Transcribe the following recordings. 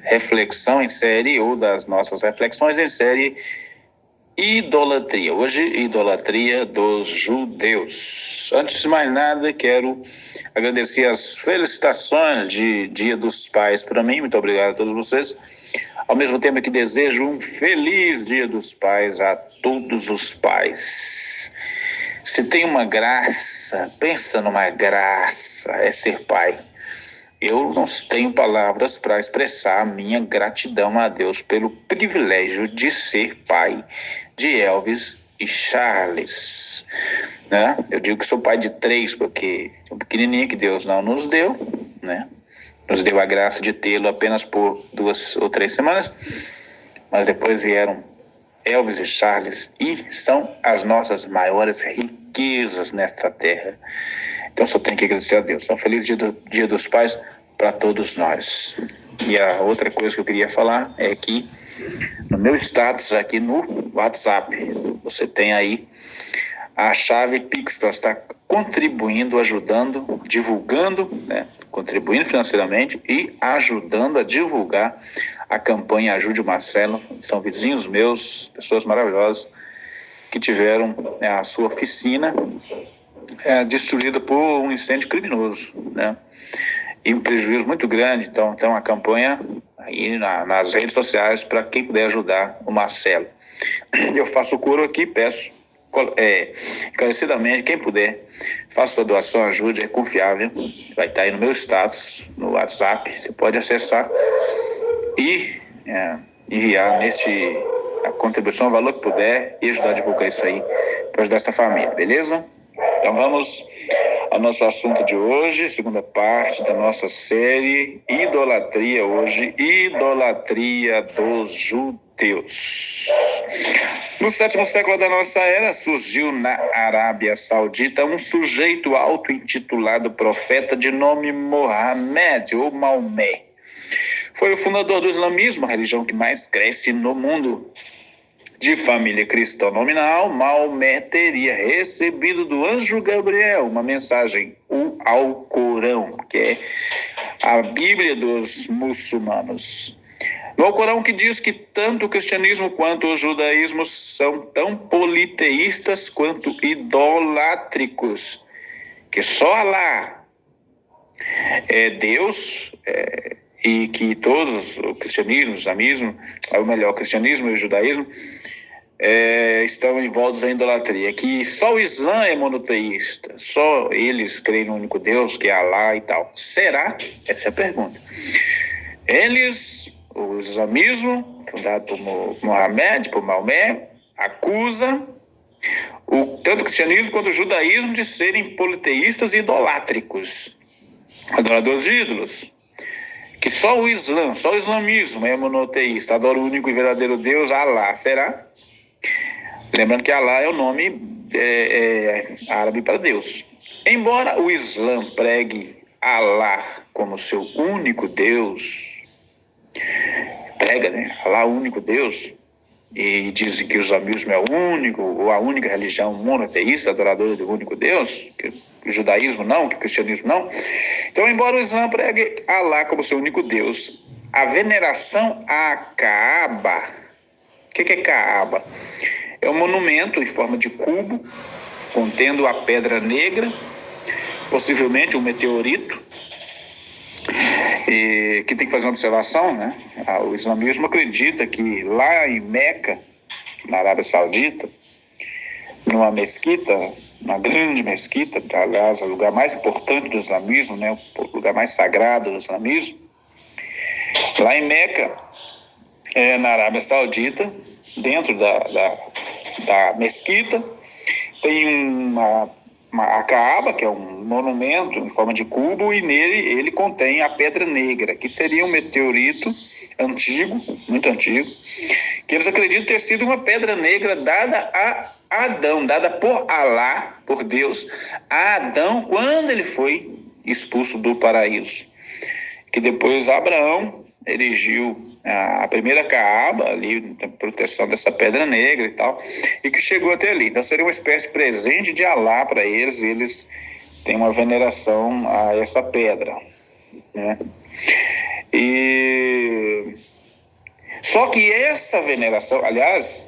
reflexão em série, ou das nossas reflexões em série, idolatria. Hoje, idolatria dos judeus. Antes de mais nada, quero agradecer as felicitações de Dia dos Pais para mim. Muito obrigado a todos vocês. Ao mesmo tempo que desejo um feliz Dia dos Pais a todos os pais. Se tem uma graça, pensa numa graça, é ser pai. Eu não tenho palavras para expressar a minha gratidão a Deus pelo privilégio de ser pai de Elvis e Charles, né? Eu digo que sou pai de 3 porque é um pequenininho que Deus não nos deu, né? Nos deu a graça de tê-lo apenas por 2 ou 3 semanas, mas depois vieram Elvis e Charles e são as nossas maiores riquezas nesta terra. Então só tenho que agradecer a Deus. Então, feliz Dia dos Pais para todos nós. E a outra coisa que eu queria falar é que no meu status aqui no WhatsApp, você tem aí a chave Pix para estar contribuindo, ajudando, divulgando, né? Contribuindo financeiramente e ajudando a divulgar a campanha Ajude o Marcelo. São vizinhos meus, pessoas maravilhosas, que tiveram a sua oficina destruída por um incêndio criminoso, né? E um prejuízo muito grande. Então tem uma campanha aí nas redes sociais para quem puder ajudar o Marcelo. Eu faço o coro aqui, peço encarecidamente, quem puder, faça sua doação, ajude, é confiável. Vai estar aí no meu status, no WhatsApp, você pode acessar e enviar a contribuição, o valor que puder, e ajudar a divulgar isso aí, para ajudar essa família, beleza? Então vamos ao nosso assunto de hoje, segunda parte da nossa série Idolatria hoje, idolatria dos judeus. No 7º século da nossa era, surgiu na Arábia Saudita um sujeito auto-intitulado profeta de nome Mohammed, ou Maomé. Foi o fundador do islamismo, a religião que mais cresce no mundo. De família cristã nominal, Maomé teria recebido do anjo Gabriel uma mensagem, o Alcorão, que é a Bíblia dos muçulmanos. No Alcorão, que diz que tanto o cristianismo quanto o judaísmo são tão politeístas quanto idolátricos, que só Alá é Deus, e que todos, o cristianismo, o islamismo, ou melhor, o cristianismo e o judaísmo, estão envoltos em idolatria, que só o Islã é monoteísta, só eles creem no único Deus, que é Alá e tal. Será? Essa é a pergunta. O islamismo, fundado por Mohammed, por Maomé, acusa tanto o cristianismo quanto o judaísmo de serem politeístas e idolátricos, adoradores de ídolos. Que só o islamismo é monoteísta, adora o único e verdadeiro Deus, Alá. Será? Lembrando que Alá é o nome árabe para Deus. Embora o Islã pregue Alá como seu único Deus, Alá o único Deus, e dizem que o islamismo é o único, ou a única religião monoteísta, adoradora do único Deus, que o judaísmo não, que o cristianismo não. Então, embora o Islã pregue Alá como seu único Deus, a veneração a Kaaba, o que é Kaaba? É um monumento em forma de cubo, contendo a pedra negra, possivelmente um meteorito, e que tem que fazer uma observação, né? O islamismo acredita que lá em Meca, na Arábia Saudita, numa mesquita, uma grande mesquita, que aliás é o lugar mais importante do islamismo, né? O lugar mais sagrado do islamismo, lá em Meca, na Arábia Saudita, dentro da mesquita, tem a Kaaba, que é um monumento em forma de cubo, e nele ele contém a pedra negra, que seria um meteorito antigo, muito antigo, que eles acreditam ter sido uma pedra negra dada a Adão, dada por Alá, por Deus, a Adão quando ele foi expulso do paraíso. Que depois Abraão erigiu a primeira Kaaba, ali, a proteção dessa pedra negra e tal, e que chegou até ali. Então seria uma espécie de presente de Alá para eles, e eles têm uma veneração a essa pedra, né? E Só que essa veneração, aliás,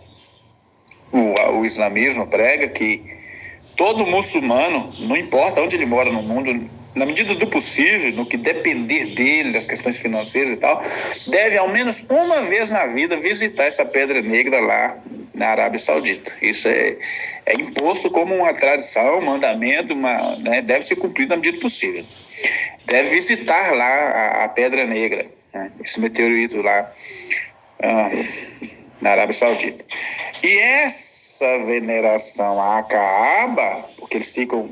o islamismo prega que todo muçulmano, não importa onde ele mora no mundo, na medida do possível, no que depender dele, das questões financeiras e tal, deve ao menos uma vez na vida visitar essa pedra negra lá na Arábia Saudita. Isso é imposto como uma tradição, um mandamento, né, deve ser cumprido na medida do possível. Deve visitar lá a pedra negra, né, esse meteorito lá na Arábia Saudita. E essa veneração à Kaaba, porque eles ficam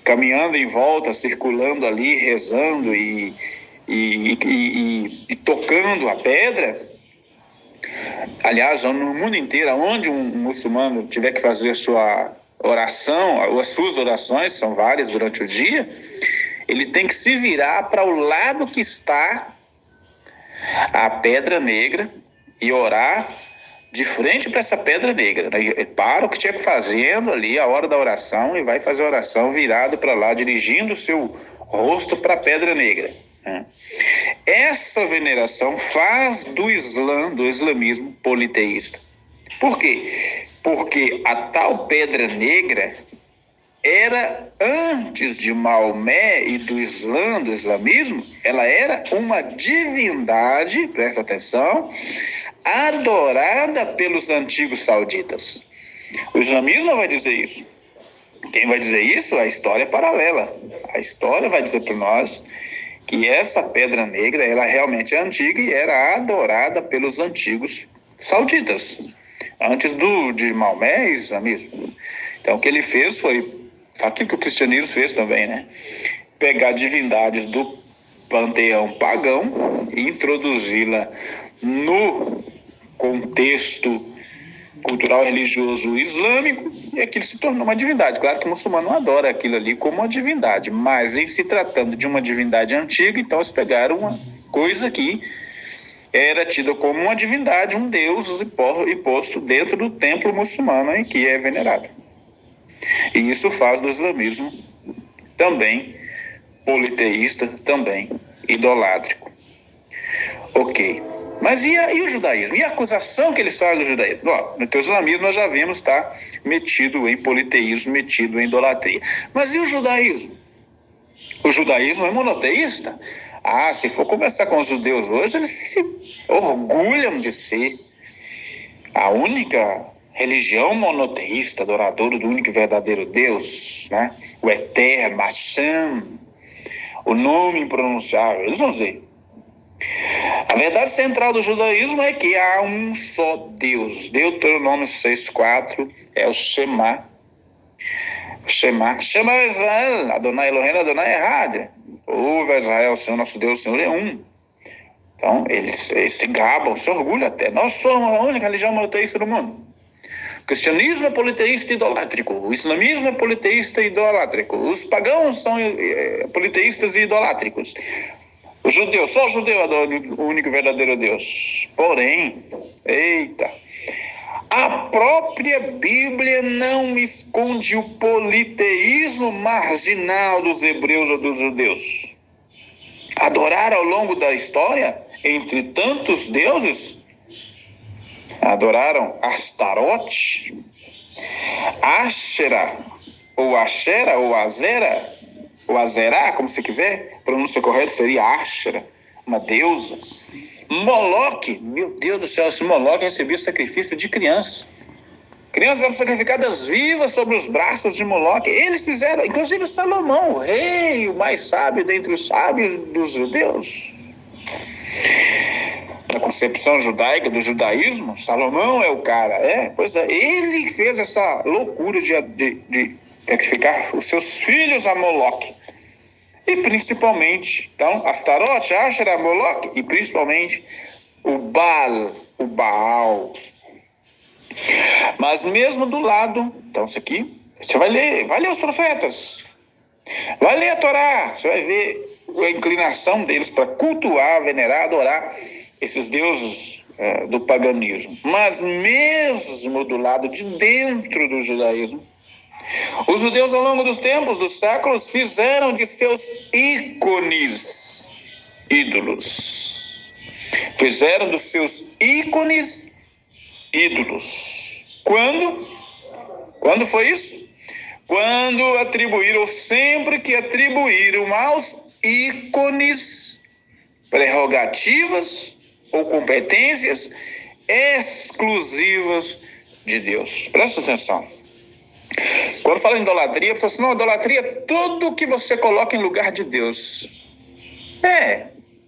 caminhando em volta, circulando ali, rezando e tocando a pedra. Aliás, no mundo inteiro, onde um muçulmano tiver que fazer sua oração, as suas orações, são várias durante o dia, ele tem que se virar para o lado que está a pedra negra e orar de frente para essa pedra negra. Ele para o que estiver fazendo ali, a hora da oração, e vai fazer a oração virado para lá, dirigindo o seu rosto para a pedra negra. Essa veneração faz do islamismo politeísta. Por quê? Porque a tal pedra negra era, antes de Maomé e do islamismo, ela era uma divindade, presta atenção, adorada pelos antigos sauditas. O islamismo vai dizer isso. Quem vai dizer isso? A história paralela. A história vai dizer para nós que essa pedra negra, ela realmente é antiga e era adorada pelos antigos sauditas, antes de Maomé e islamismo. Então, o que ele fez foi aquilo que o cristianismo fez também, né? Pegar divindades do panteão pagão e introduzi-la no contexto cultural religioso islâmico, e aquilo se tornou uma divindade. Claro que o muçulmano não adora aquilo ali como uma divindade, mas em se tratando de uma divindade antiga, então eles pegaram uma coisa que era tida como uma divindade, um deus imposto dentro do templo muçulmano em que é venerado. E isso faz do islamismo também politeísta, também idolátrico. Ok. Mas e o judaísmo? E a acusação que eles fazem do judaísmo? Bom, no islamismo nós já vimos estar metido em politeísmo, metido em idolatria. Mas e o judaísmo? O judaísmo é monoteísta? Se for conversar com os judeus hoje, eles se orgulham de ser a única religião monoteísta, adoradora do único e verdadeiro Deus, né? O eterno, Hashem, o nome impronunciável. Eles vão dizer. A verdade central do judaísmo é que há um só Deus. Deuteronômio 6,4 é o Shema. Shema Israel, Adonai Eloheinu, Adonai Echad. Ouve Israel, o Senhor nosso Deus, o Senhor é um. Então, eles se gabam, se orgulham até. Nós somos a única religião monoteísta do mundo. O cristianismo é politeísta e idolátrico. O islamismo é politeísta e idolátrico. Os pagãos são politeístas e idolátricos. Só o judeu adora o único e verdadeiro Deus. Porém, a própria Bíblia não esconde o politeísmo marginal dos hebreus ou dos judeus. Adorar ao longo da história, entre tantos deuses, adoraram Astarote, Ashera, ou Azera, ou Azerá, como você quiser, a pronúncia correta seria Ashera, uma deusa. Moloque, meu Deus do céu, esse Moloque recebia sacrifício de crianças. Crianças eram sacrificadas vivas sobre os braços de Moloque. Eles fizeram, inclusive Salomão, o rei, o mais sábio dentre os sábios dos judeus. Na concepção judaica, do judaísmo, Salomão é o cara. Pois é, ele fez essa loucura de sacrificar os seus filhos a Moloque. E principalmente, então, Astarote, Ashera, Moloque, e principalmente o Baal. Mas mesmo do lado, então isso aqui, você vai ler os profetas, vai ler a Torá, você vai ver a inclinação deles para cultuar, venerar, adorar esses deuses do paganismo. Mas mesmo do lado de dentro do judaísmo, os judeus ao longo dos tempos, dos séculos, fizeram de seus ícones ídolos. Fizeram dos seus ícones ídolos. Quando? Quando foi isso? Quando atribuíram, ou sempre que atribuíram aos ícones prerrogativas ou competências exclusivas de Deus. Presta atenção. Quando fala em idolatria, a pessoa assim, não, idolatria é tudo que você coloca em lugar de Deus.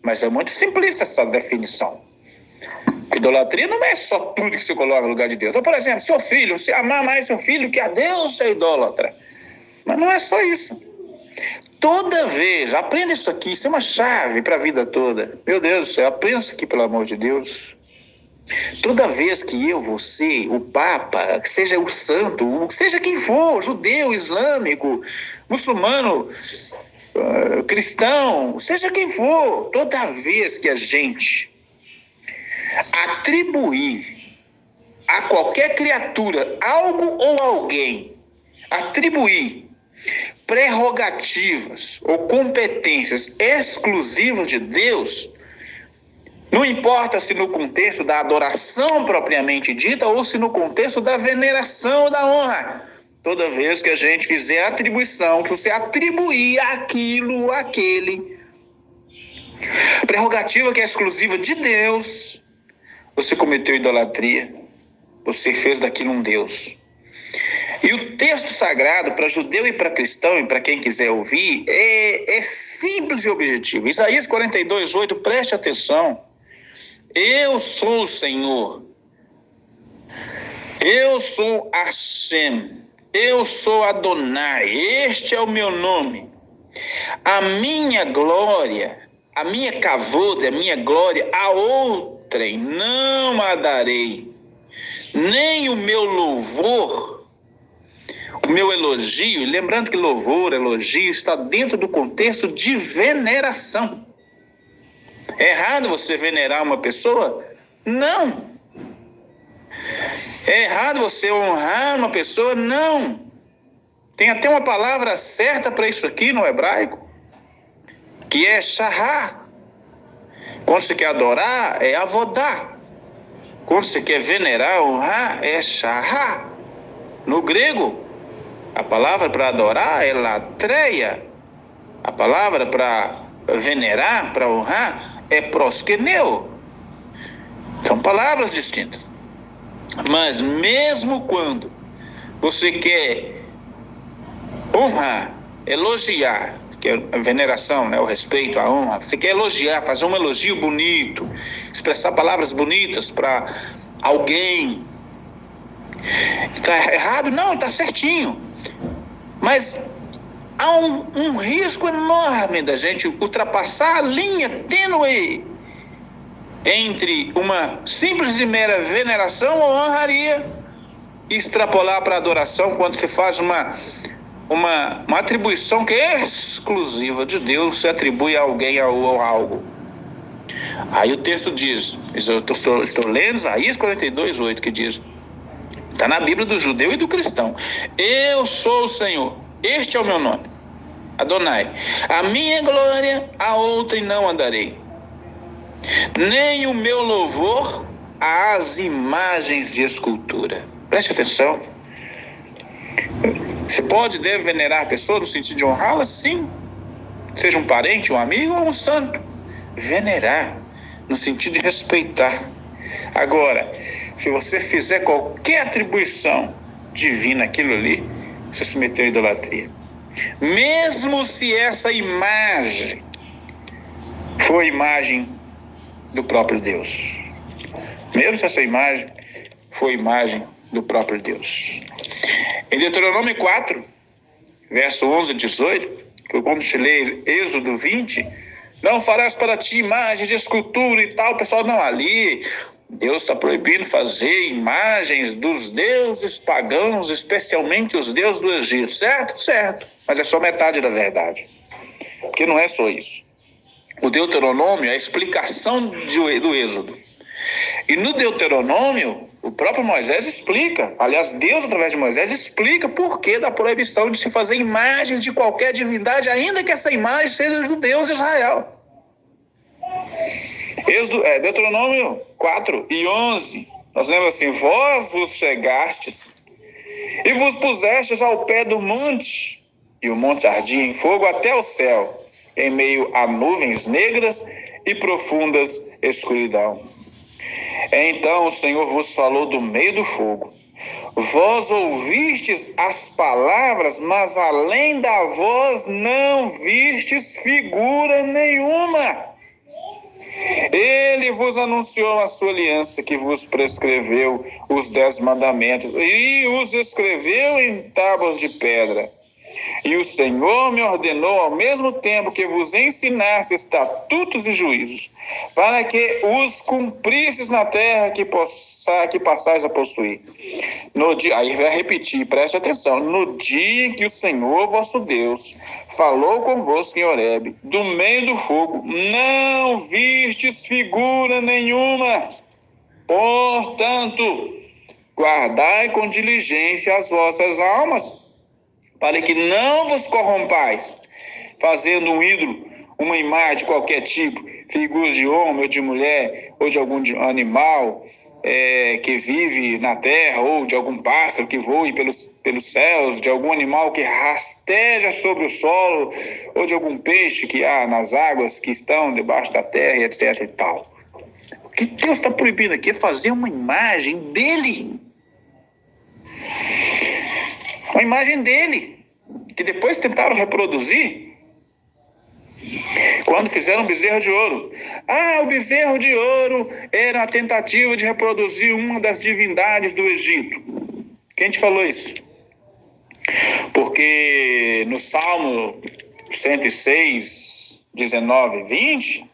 Mas é muito simplista essa definição. Idolatria não é só tudo que você coloca no lugar de Deus. Então, por exemplo, seu filho, você amar mais seu filho que a Deus, você é idólatra. Mas não é só isso. Toda vez, aprenda isso aqui, isso é uma chave para a vida toda. Meu Deus do céu, aprenda isso aqui, pelo amor de Deus. Toda vez que eu, você, o Papa, que seja o santo, seja quem for, judeu, islâmico, muçulmano, cristão, seja quem for, toda vez que a gente atribuir a qualquer criatura, algo ou alguém, atribuir prerrogativas ou competências exclusivas de Deus, não importa se no contexto da adoração propriamente dita ou se no contexto da veneração ou da honra. Toda vez que a gente fizer a atribuição, que você atribuir aquilo, aquele, prerrogativa que é exclusiva de Deus, você cometeu idolatria, você fez daquilo um Deus. E o texto sagrado, para judeu e para cristão, e para quem quiser ouvir, é simples e objetivo. Isaías 42:8, preste atenção. Eu sou o Senhor. Eu sou Hashem. Eu sou Adonai. Este é o meu nome. A minha glória, a minha kavod, a minha glória, a outrem não a darei. Nem o meu louvor, o meu elogio, lembrando que louvor, elogio, está dentro do contexto de veneração. É errado você venerar uma pessoa? Não. É errado você honrar uma pessoa? Não. Tem até uma palavra certa para isso aqui no hebraico, que é shahá. Quando você quer adorar, é avodá. Quando você quer venerar, honrar, é shahá. No grego, a palavra para adorar é latreia. A palavra para venerar, para honrar, é proskeneu. São palavras distintas. Mas mesmo quando você quer honrar, elogiar, que é a veneração, né, o respeito, a honra, você quer elogiar, fazer um elogio bonito, expressar palavras bonitas para alguém, está errado? Não, está certinho. Mas há um risco enorme da gente ultrapassar a linha tênue entre uma simples e mera veneração ou honraria e extrapolar para a adoração quando se faz uma atribuição que é exclusiva de Deus, se atribui a alguém ou a algo. Aí o texto diz, eu estou lendo Isaías 42:8, que diz, está na Bíblia do judeu e do cristão: eu sou o Senhor, este é o meu nome, Adonai. A minha glória a outrem não andarei, nem o meu louvor às imagens de escultura. Preste atenção. Você pode e deve venerar a pessoa no sentido de honrá-la? Sim. Seja um parente, um amigo ou um santo. Venerar no sentido de respeitar. Agora, se você fizer qualquer atribuição divina àquilo ali, você se meteu à idolatria. Mesmo se essa imagem for imagem do próprio Deus. Mesmo se essa imagem for imagem do próprio Deus. Em Deuteronômio 4, verso 11 e 18, que quando te lê Êxodo 20, não farás para ti imagem de escultura e tal. Pessoal, não, ali Deus está proibindo fazer imagens dos deuses pagãos, especialmente os deuses do Egito, certo? Certo, mas é só metade da verdade, porque não é só isso. O Deuteronômio é a explicação do Êxodo. E no Deuteronômio, o próprio Moisés explica, aliás, Deus através de Moisés explica por que da proibição de se fazer imagens de qualquer divindade, ainda que essa imagem seja do Deus de Israel. Deuteronômio 4:11. Nós lemos assim: vós vos chegastes e vos pusestes ao pé do monte, e o monte ardia em fogo até o céu, em meio a nuvens negras e profundas escuridão. Então o Senhor vos falou do meio do fogo. Vós ouvistes as palavras, mas além da voz não vistes figura nenhuma. Ele vos anunciou a sua aliança, que vos prescreveu os 10 mandamentos e os escreveu em tábuas de pedra. E o Senhor me ordenou ao mesmo tempo que vos ensinasse estatutos e juízos, para que os cumprisses na terra que passais a possuir. Aí vai repetir, preste atenção. No dia em que o Senhor vosso Deus falou convosco em Horebe, do meio do fogo, não vistes figura nenhuma. Portanto, guardai com diligência as vossas almas, para que não vos corrompais, fazendo um ídolo, uma imagem de qualquer tipo, figuras de homem ou de mulher, ou de algum animal que vive na terra, ou de algum pássaro que voe pelos céus, de algum animal que rasteja sobre o solo, ou de algum peixe que há nas águas que estão debaixo da terra, etc. e tal. O que Deus está proibindo aqui é fazer uma imagem dele. Uma imagem dele, que depois tentaram reproduzir quando fizeram um bezerro de ouro. O bezerro de ouro era a tentativa de reproduzir uma das divindades do Egito. Quem te falou isso? Porque no Salmo 106, 19 e 20,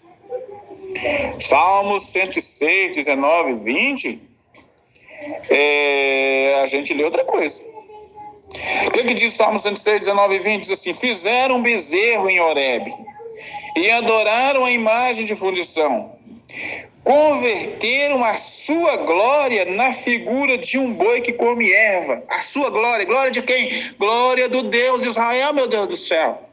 Salmo 106, 19 e 20, a gente lê outra coisa. O que diz Salmo 106, 19 e 20? Diz assim: fizeram um bezerro em Horebe e adoraram a imagem de fundição. Converteram a sua glória na figura de um boi que come erva. A sua glória. Glória de quem? Glória do Deus de Israel, meu Deus do céu.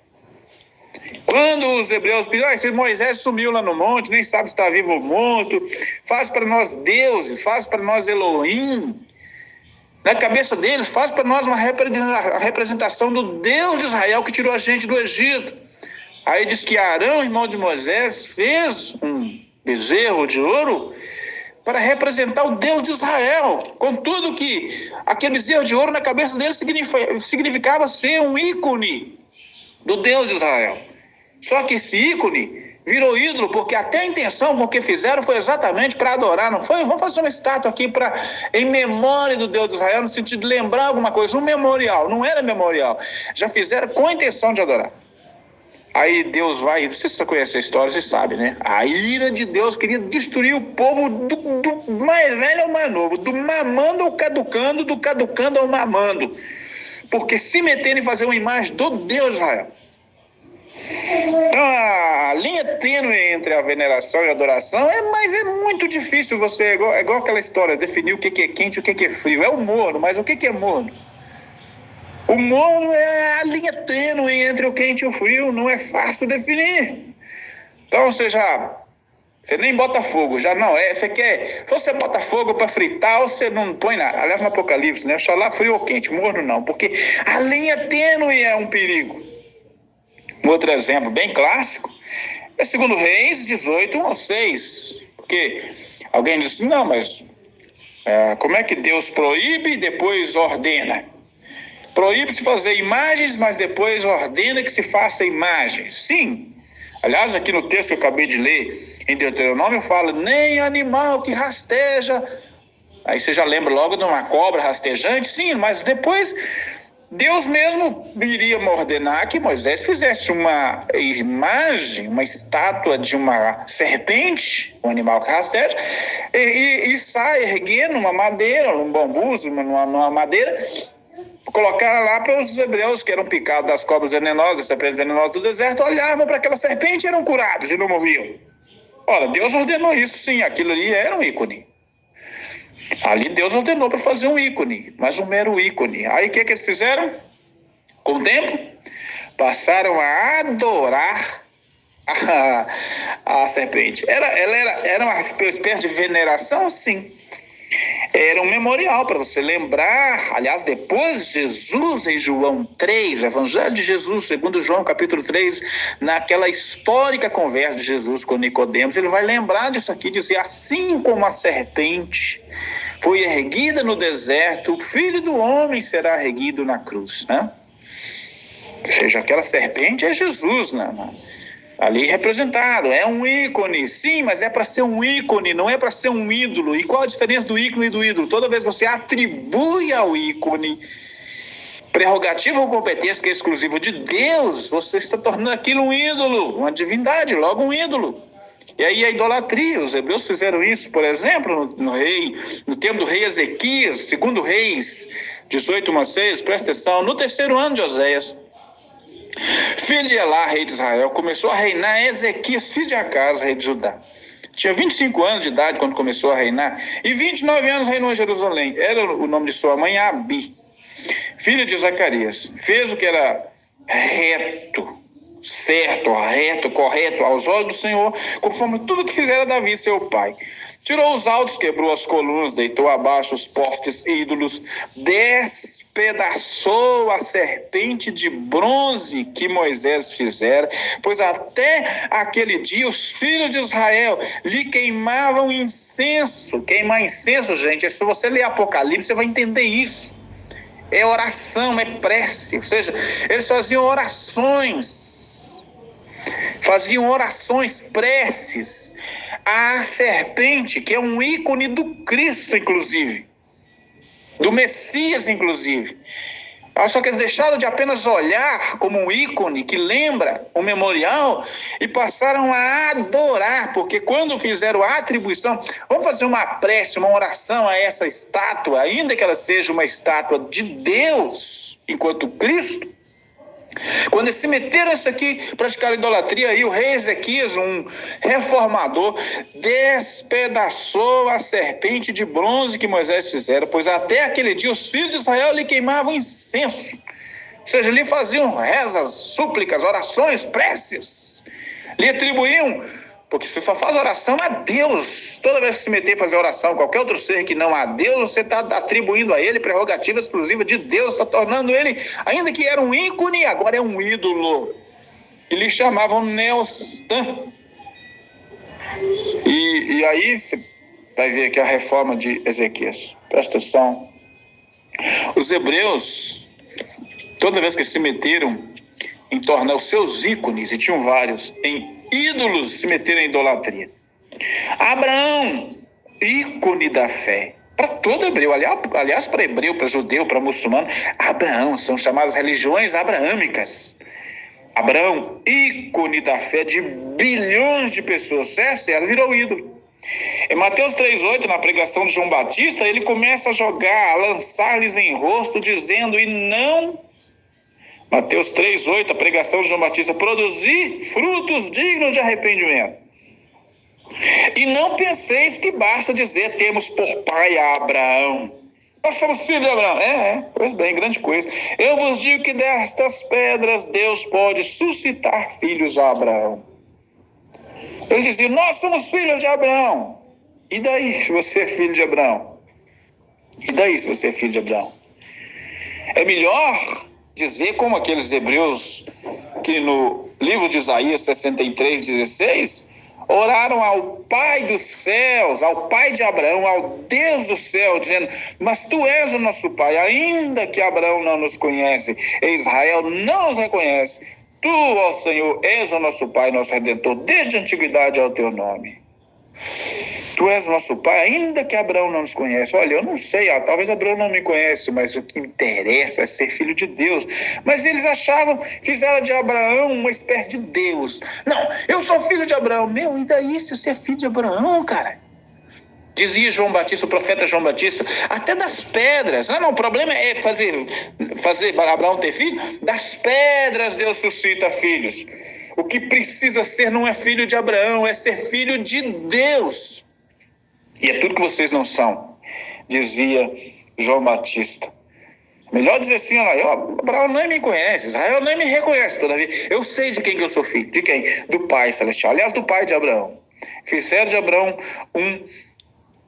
Quando os hebreus pediram: esse Moisés sumiu lá no monte, nem sabe se está vivo ou morto, faz para nós deuses, faz para nós Elohim. Na cabeça deles, faz para nós uma representação do Deus de Israel que tirou a gente do Egito. Aí diz que Arão, irmão de Moisés, fez um bezerro de ouro para representar o Deus de Israel. Contudo que aquele bezerro de ouro na cabeça deles significava ser um ícone do Deus de Israel. Só que esse ícone virou ídolo, porque até a intenção com o que fizeram foi exatamente para adorar, não foi? Vamos fazer uma estátua aqui em memória do Deus de Israel, no sentido de lembrar alguma coisa, um memorial. Não era memorial, já fizeram com a intenção de adorar. Aí Deus vai, você conhece a história, você sabe, né? A ira de Deus queria destruir o povo do mais velho ao mais novo, do mamando ao caducando, do caducando ao mamando, porque se meterem em fazer uma imagem do Deus de Israel. Então, a linha tênue entre a veneração e a adoração mas é muito difícil você, é igual aquela história, definir o que é quente e o que é frio. É o morno, mas o que é morno? O morno é a linha tênue entre o quente e o frio, não é fácil definir. Então, você nem bota fogo, se você bota fogo para fritar, você não põe nada. Aliás, no Apocalipse, né? Oxalá frio ou quente, morno não, porque a linha tênue é um perigo. Um outro exemplo bem clássico é 2 Reis 18, 1 ao 6. Porque alguém disse: não, mas como é que Deus proíbe e depois ordena? Proíbe-se fazer imagens, mas depois ordena que se faça imagens. Sim. Aliás, aqui no texto que eu acabei de ler, em Deuteronômio, fala: nem animal que rasteja. Aí você já lembra logo de uma cobra rastejante? Sim, mas depois Deus mesmo iria ordenar que Moisés fizesse uma imagem, uma estátua de uma serpente, um animal que rasteja, e sai erguendo uma madeira, um bambu, numa madeira, colocaram lá para os hebreus que eram picados das cobras venenosas, serpentes venenosas do deserto, olhavam para aquela serpente e eram curados e não morriam. Ora, Deus ordenou isso, sim, aquilo ali era um ícone. Ali Deus ordenou para fazer um ícone, mas um mero ícone. Aí o que eles fizeram? Com o tempo, passaram a adorar a serpente. Era uma espécie de veneração, sim. Era um memorial para você lembrar. Aliás, depois Jesus, em João 3, Evangelho de Jesus, segundo João, capítulo 3, naquela histórica conversa de Jesus com Nicodemos, ele vai lembrar disso aqui, dizer: assim como a serpente foi erguida no deserto, o Filho do Homem será erguido na cruz, né? Ou seja, aquela serpente é Jesus, né? Ali representado, é um ícone, sim, mas é para ser um ícone, não é para ser um ídolo. E qual a diferença do ícone e do ídolo? Toda vez que você atribui ao ícone prerrogativa ou competência que é exclusivo de Deus, você está tornando aquilo um ídolo, uma divindade, logo um ídolo. E aí a idolatria, os hebreus fizeram isso, por exemplo, no tempo do rei Ezequias, segundo Reis 18:6, presta atenção, no terceiro ano de Oséias, filho de Elá, rei de Israel, começou a reinar Ezequias, filho de Acaz, rei de Judá. Tinha 25 anos de idade quando começou a reinar, e 29 anos reinou em Jerusalém. Era o nome de sua mãe, Abi, filha de Zacarias. Fez o que era reto, certo, reto, correto aos olhos do Senhor, conforme tudo que fizera Davi, seu pai. Tirou os altos, quebrou as colunas, deitou abaixo os postes ídolos, despedaçou a serpente de bronze que Moisés fizera, pois até aquele dia os filhos de Israel lhe queimavam incenso. Queimar incenso, gente, se você ler Apocalipse, você vai entender isso. É oração, é prece, ou seja, eles faziam orações, preces à serpente, que é um ícone do Cristo, inclusive, do Messias, inclusive. Só que eles deixaram de apenas olhar como um ícone que lembra um memorial e passaram a adorar, porque quando fizeram a atribuição, vamos fazer uma prece, uma oração a essa estátua, ainda que ela seja uma estátua de Deus, enquanto Cristo. Quando eles se meteram isso aqui, praticaram idolatria, aí o rei Ezequias, um reformador, despedaçou a serpente de bronze que Moisés fizera, pois até aquele dia os filhos de Israel lhe queimavam incenso. Ou seja, lhe faziam rezas, súplicas, orações, preces. Lhe atribuíam, porque você só faz oração a Deus. Toda vez que se meter a fazer oração a qualquer outro ser que não a Deus, você está atribuindo a ele prerrogativa exclusiva de Deus, está tornando ele, ainda que era um ícone, agora é um ídolo. E lhe chamavam Neostã. E aí você vai ver aqui a reforma de Ezequias. Presta atenção. Os hebreus, toda vez que se meteram em tornar os seus ícones, e tinham vários, em ídolos, se meteram em idolatria. Abraão, ícone da fé, para todo hebreu, aliás, para hebreu, para judeu, para muçulmano, Abraão, são chamadas religiões abraâmicas. Abraão, ícone da fé de bilhões de pessoas, certo? Ela virou ídolo. Em Mateus 3,8, na pregação de João Batista, ele começa a jogar, a lançar-lhes em rosto, dizendo, Mateus 3,8, a pregação de João Batista, produzir frutos dignos de arrependimento. E não penseis que basta dizer, temos por pai a Abraão. Nós somos filhos de Abraão. Pois bem, grande coisa. Eu vos digo que destas pedras Deus pode suscitar filhos a Abraão. Ele dizia, nós somos filhos de Abraão. E daí se você é filho de Abraão? E daí se você é filho de Abraão? É melhor dizer como aqueles hebreus que no livro de Isaías 63:16 oraram ao Pai dos céus, ao Pai de Abraão, ao Deus do céu, dizendo, mas tu és o nosso Pai, ainda que Abraão não nos conhece, e Israel não nos reconhece, tu, ó Senhor, és o nosso Pai, nosso Redentor, desde a antiguidade é o teu nome. Tu és nosso pai, ainda que Abraão não nos conhece. Olha, eu não sei, talvez Abraão não me conhece, mas o que interessa é ser filho de Deus. Mas eles fizeram de Abraão uma espécie de Deus. Não, eu sou filho de Abraão. Meu, e daí se você é filho de Abraão, cara? Dizia João Batista, o profeta João Batista, até das pedras. Não, o problema é fazer Abraão ter filho. Das pedras Deus suscita filhos. O que precisa ser não é filho de Abraão, é ser filho de Deus. E é tudo que vocês não são, dizia João Batista. Melhor dizer assim, olha, Abraão nem me conhece, Israel nem me reconhece, todavia eu sei de quem que eu sou filho. De quem? Do Pai Celestial. Aliás, do pai de Abraão. Fizeram de Abraão um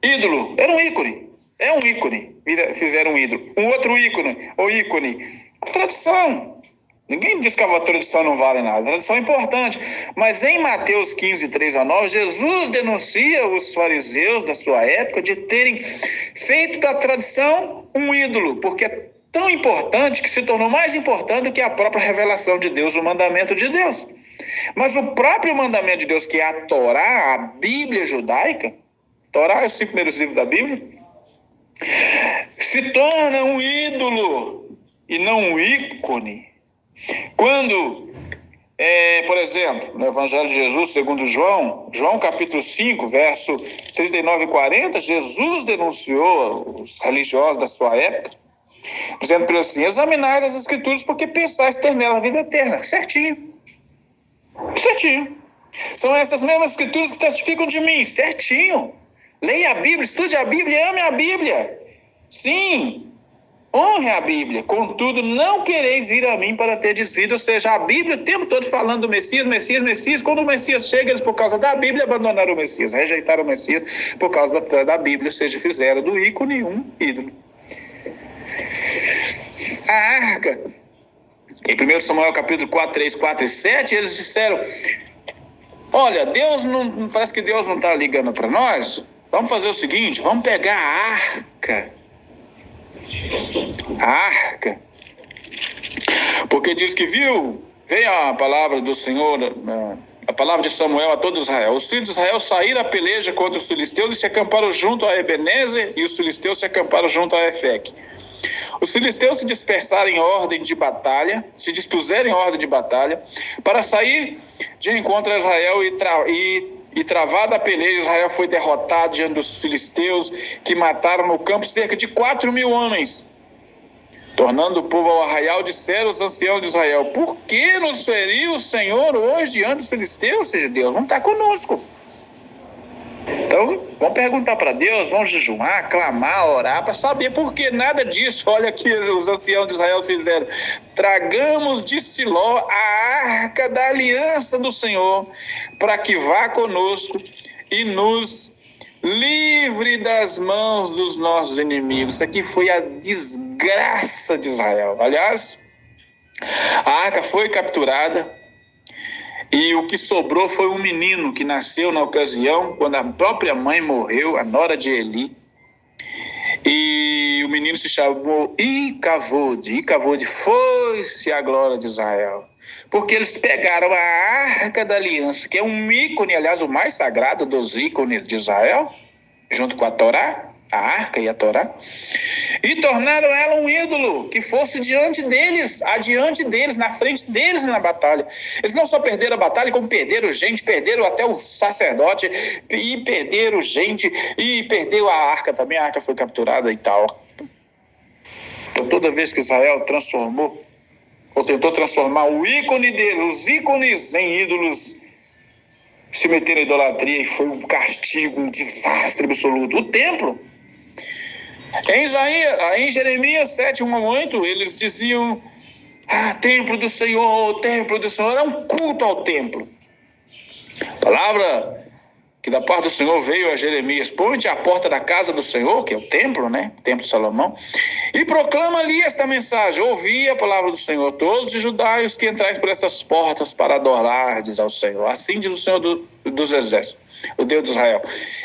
ídolo. Era um ícone. É um ícone. Fizeram um ídolo. Um outro ícone. O ícone. A tradição. Ninguém diz que a tradição não vale nada. A tradição é importante. Mas em Mateus 15, 3-9, Jesus denuncia os fariseus da sua época de terem feito da tradição um ídolo, porque é tão importante que se tornou mais importante do que a própria revelação de Deus, o mandamento de Deus. Mas o próprio mandamento de Deus, que é a Torá, a Bíblia judaica, Torá é os 5 primeiros livros da Bíblia, se torna um ídolo e não um ícone. Quando, por exemplo, no Evangelho de Jesus, segundo João capítulo 5, verso 39 e 40, Jesus denunciou os religiosos da sua época, dizendo para eles assim: examinai as Escrituras porque pensais ter nela a vida eterna. Certinho. São essas mesmas Escrituras que testificam de mim. Certinho. Leia a Bíblia, estude a Bíblia, ame a Bíblia. Sim. Honre a Bíblia, contudo, não quereis vir a mim para ter vida. Ou seja, a Bíblia o tempo todo falando do Messias. Quando o Messias chega, eles, por causa da Bíblia, abandonaram o Messias, rejeitaram o Messias por causa da Bíblia, ou seja, fizeram do ícone um ídolo. A arca, em 1 Samuel capítulo 4, 3, 4 e 7, eles disseram: olha, Deus não, parece que Deus não está ligando para nós. Vamos fazer o seguinte, vamos pegar a arca, porque diz que veio a palavra do Senhor, a palavra de Samuel a todo Israel. Os filhos de Israel saíram à peleja contra os filisteus e se acamparam junto a Ebenezer, e os filisteus se acamparam junto a Efeque. Os filisteus se dispuseram em ordem de batalha para sair de encontro a Israel e travada a peleja, Israel foi derrotado diante dos filisteus, que mataram no campo cerca de 4.000 homens. Tornando o povo ao arraial, disseram os anciãos de Israel: por que nos feriu o Senhor hoje diante dos filisteus? Ou seja, Deus não está conosco. Então, vamos perguntar para Deus, vamos jejuar, clamar, orar, para saber por que nada disso. Olha que os anciãos de Israel fizeram: tragamos de Siló a arca da aliança do Senhor, para que vá conosco e nos livre das mãos dos nossos inimigos. Isso aqui foi a desgraça de Israel. Aliás, a arca foi capturada e o que sobrou foi um menino que nasceu na ocasião, quando a própria mãe morreu, a nora de Eli. E o menino se chamou Icavode. Icavode, foi-se a glória de Israel. Porque eles pegaram a arca da aliança, que é um ícone, aliás, o mais sagrado dos ícones de Israel, junto com a Torá, a arca e a Torá, e tornaram ela um ídolo que fosse adiante deles, na frente deles na batalha. Eles não só perderam a batalha, como perderam gente, perderam até o sacerdote, e perderam gente, e perdeu a arca também. A arca foi capturada e tal. Então, toda vez que Israel transformou, ou tentou transformar o ícone dele, os ícones em ídolos, se meteram em idolatria, e foi um castigo, um desastre absoluto. O templo, em Jeremias 7, 1-8, eles diziam: templo do Senhor, era um culto ao templo. A palavra que da parte do Senhor veio a Jeremias: põe-te à porta da casa do Senhor, que é o templo, né? O templo de Salomão, e proclama ali esta mensagem: ouvi a palavra do Senhor, todos de Judá, os que entrais por essas portas para adorardes ao Senhor. Assim diz o Senhor dos exércitos, o Deus de Israel: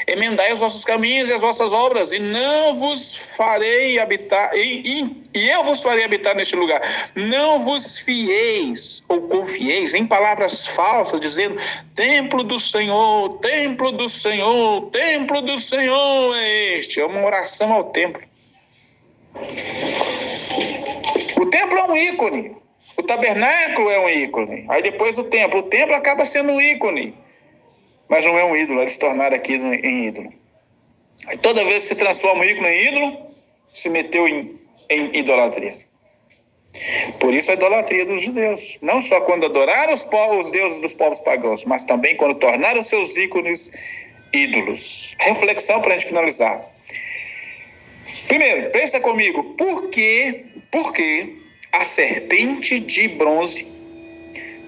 emendai os vossos caminhos e as vossas obras, e não vos farei habitar, e eu vos farei habitar neste lugar. Não vos fieis ou confieis em palavras falsas, dizendo: templo do Senhor, templo do Senhor, templo do Senhor é este. É uma oração ao templo. O templo é um ícone, o tabernáculo é um ícone, aí depois o templo acaba sendo um ícone, mas não é um ídolo. Eles tornaram aquilo em ídolo. Aí toda vez que se transforma um ícone em ídolo, se meteu em idolatria. Por isso a idolatria dos judeus. Não só quando adoraram os deuses dos povos pagãos, mas também quando tornaram seus ícones ídolos. Reflexão para a gente finalizar. Primeiro, pensa comigo, por que a serpente de bronze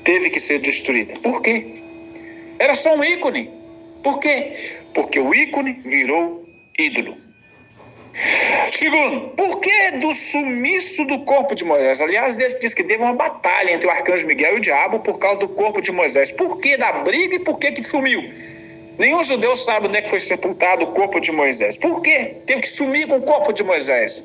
teve que ser destruída? Por quê? Era só um ícone. Por quê? Porque o ícone virou ídolo. Segundo, por que do sumiço do corpo de Moisés? Aliás, diz que teve uma batalha entre o arcanjo Miguel e o diabo por causa do corpo de Moisés. Por que da briga e por que sumiu? Nenhum judeu sabe onde é que foi sepultado o corpo de Moisés. Por que teve que sumir com o corpo de Moisés?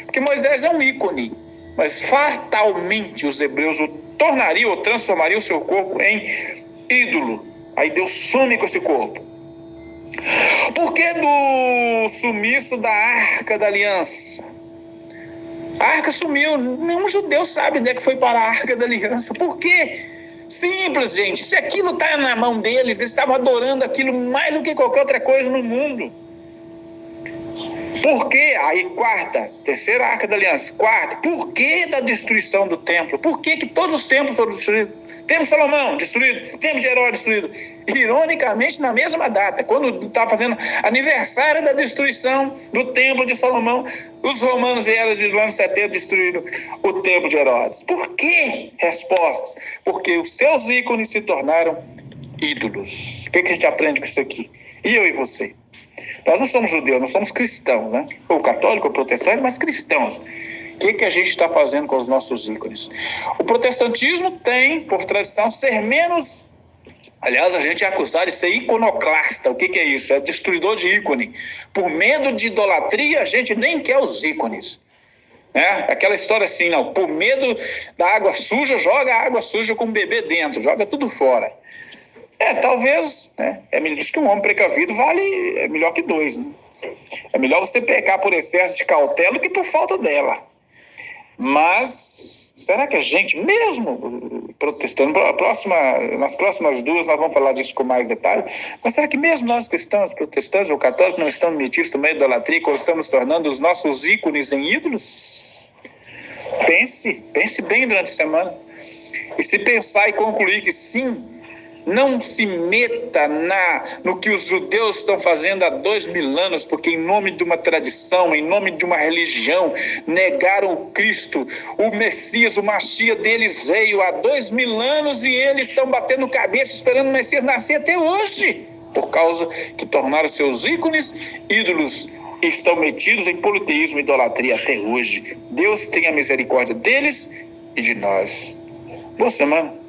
Porque Moisés é um ícone, mas fatalmente os hebreus o tornariam ou transformariam o seu corpo em ídolo. Aí Deus some com esse corpo. Por que do sumiço da Arca da Aliança? A arca sumiu. Nenhum judeu sabe onde é que foi para a Arca da Aliança. Por quê? Simples, gente. Se aquilo está na mão deles, eles estavam adorando aquilo mais do que qualquer outra coisa no mundo. Por quê? Aí, terceira Arca da Aliança. Quarta, por que da destruição do templo? Por que todos os templos foram destruídos? Templo de Salomão destruído, Templo de Herodes destruído. Ironicamente, na mesma data, quando estava fazendo aniversário da destruição do Templo de Salomão, os romanos vieram de ano 70 destruíram o Templo de Herodes. Por quê? Respostas. Porque os seus ícones se tornaram ídolos. O que a gente aprende com isso aqui? E eu e você? Nós não somos judeus, nós somos cristãos, né? Ou católico, ou protestante, mas cristãos. O que a gente está fazendo com os nossos ícones? O protestantismo tem, por tradição, ser menos... Aliás, a gente é acusado de ser iconoclasta. O que é isso? É destruidor de ícone. Por medo de idolatria, a gente nem quer os ícones. Aquela história assim, não, por medo da água suja, joga a água suja com o bebê dentro, joga tudo fora. Talvez, diz que um homem precavido é melhor que dois, né? É melhor você pecar por excesso de cautela do que por falta dela. Mas será que a gente, mesmo protestando, nas próximas duas nós vamos falar disso com mais detalhe, mas será que mesmo nós cristãos, protestantes ou católicos, não estamos metidos também em idolatria, ou estamos tornando os nossos ícones em ídolos? Pense bem durante a semana. E se pensar e concluir que sim, não se meta no que os judeus estão fazendo há 2000 anos, porque em nome de uma tradição, em nome de uma religião, negaram o Cristo, o Messias, o Machia deles veio há 2000 anos e eles estão batendo cabeça esperando o Messias nascer até hoje, por causa que tornaram seus ícones ídolos e estão metidos em politeísmo e idolatria até hoje. Deus tenha misericórdia deles e de nós. Boa semana.